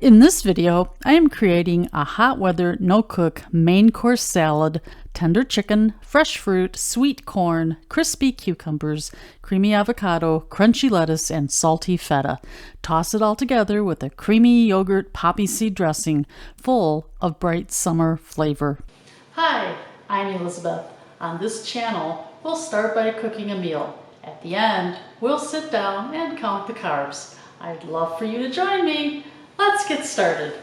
In this video, I am creating a hot weather, no-cook main course salad, tender chicken, fresh fruit, sweet corn, crispy cucumbers, creamy avocado, crunchy lettuce, and salty feta. Toss it all together with a creamy yogurt poppy seed dressing full of bright summer flavor. Hi, I'm Elizabeth. On this channel, we'll start by cooking a meal. At the end, we'll sit down and count the carbs. I'd love for you to join me. Let's get started.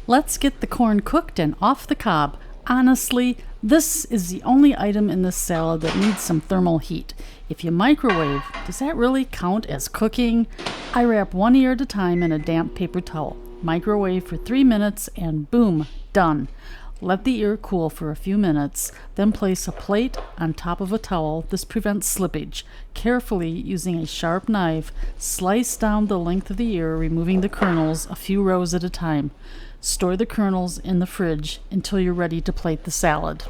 Let's get the corn cooked and off the cob. Honestly, this is the only item in this salad that needs some thermal heat. If you microwave, does that really count as cooking? I wrap one ear at a time in a damp paper towel. Microwave for 3 minutes and boom, done. Let the ear cool for a few minutes, then place a plate on top of a towel. This prevents slippage. Carefully, using a sharp knife, slice down the length of the ear, removing the kernels a few rows at a time. Store the kernels in the fridge until you're ready to plate the salad.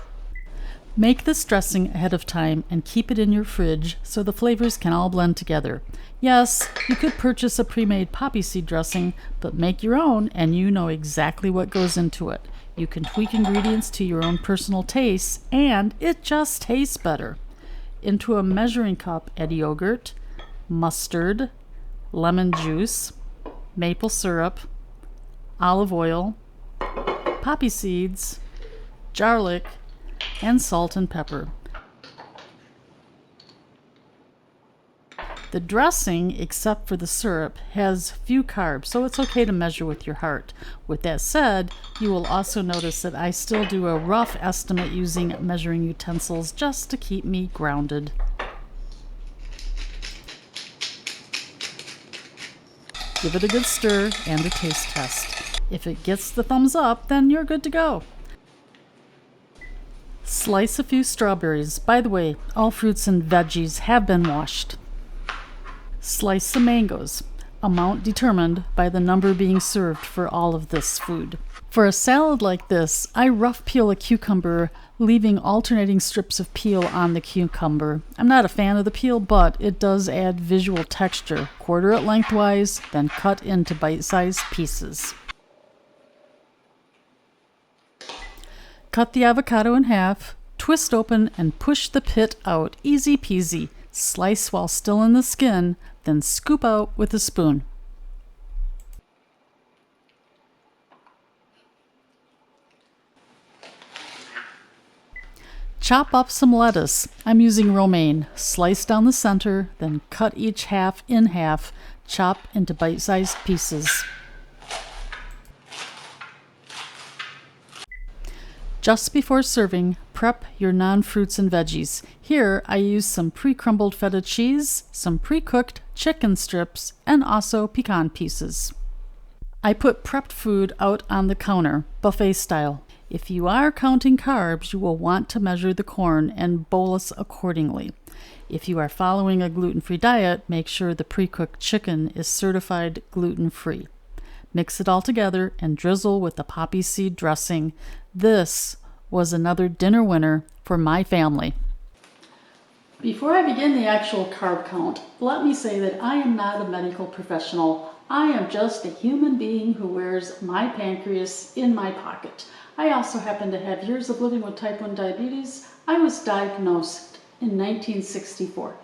Make this dressing ahead of time and keep it in your fridge so the flavors can all blend together. Yes, you could purchase a pre-made poppy seed dressing, but make your own and you know exactly what goes into it. You can tweak ingredients to your own personal tastes, and it just tastes better. Into a measuring cup, add yogurt, mustard, lemon juice, maple syrup, olive oil, poppy seeds, garlic, and salt and pepper. The dressing, except for the syrup, has few carbs, so it's okay to measure with your heart. With that said, you will also notice that I still do a rough estimate using measuring utensils just to keep me grounded. Give it a good stir and a taste test. If it gets the thumbs up, then you're good to go. Slice a few strawberries. By the way, all fruits and veggies have been washed. Slice some mangoes, amount determined by the number being served for all of this food. For a salad like this, I rough peel a cucumber, leaving alternating strips of peel on the cucumber. I'm not a fan of the peel, but it does add visual texture. Quarter it lengthwise, then cut into bite-sized pieces. Cut the avocado in half, twist open and push the pit out. Easy peasy. Slice while still in the skin, then scoop out with a spoon. Chop up some lettuce. I'm using romaine. Slice down the center, then cut each half in half. Chop into bite-sized pieces. Just before serving, prep your non-fruits and veggies. Here, I use some pre-crumbled feta cheese, some pre-cooked chicken strips, and also pecan pieces. I put prepped food out on the counter, buffet style. If you are counting carbs, you will want to measure the corn and bolus accordingly. If you are following a gluten-free diet, make sure the pre-cooked chicken is certified gluten-free. Mix it all together and drizzle with the poppy seed dressing. This was another dinner winner for my family. Before I begin the actual carb count, let me say that I am not a medical professional. I am just a human being who wears my pancreas in my pocket. I also happen to have years of living with type 1 diabetes. I was diagnosed in 1964.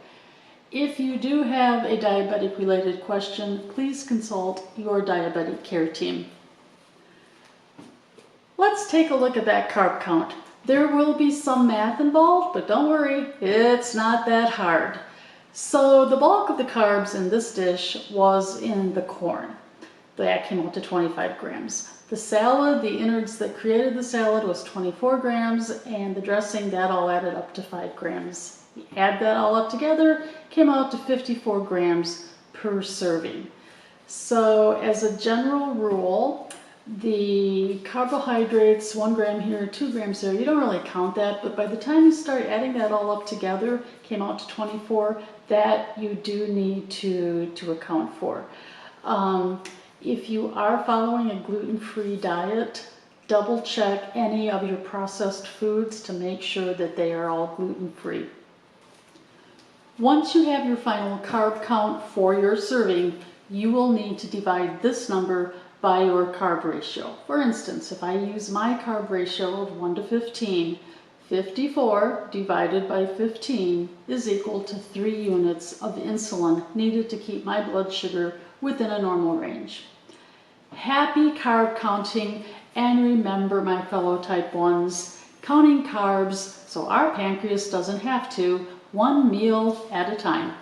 If you do have a diabetic related question, please consult your diabetic care team. Let's take a look at that carb count. There will be some math involved, but don't worry, it's not that hard. So the bulk of the carbs in this dish was in the corn. That came out to 25 grams. The salad, the innards that created the salad, was 24 grams, and the dressing, that all added up to 5 grams. You add that all up together, came out to 54 grams per serving. So as a general rule, the carbohydrates, 1 gram here, 2 grams there, you don't really count that, but by the time you start adding that all up together, came out to 24, that you do need to account for. If you are following a gluten-free diet, double check any of your processed foods to make sure that they are all gluten-free. Once you have your final carb count for your serving, you will need to divide this number by your carb ratio. For instance, if I use my carb ratio of 1 to 15, 54 divided by 15 is equal to 3 units of insulin needed to keep my blood sugar within a normal range. Happy carb counting, and remember, my fellow type 1s, counting carbs so our pancreas doesn't have to, one meal at a time.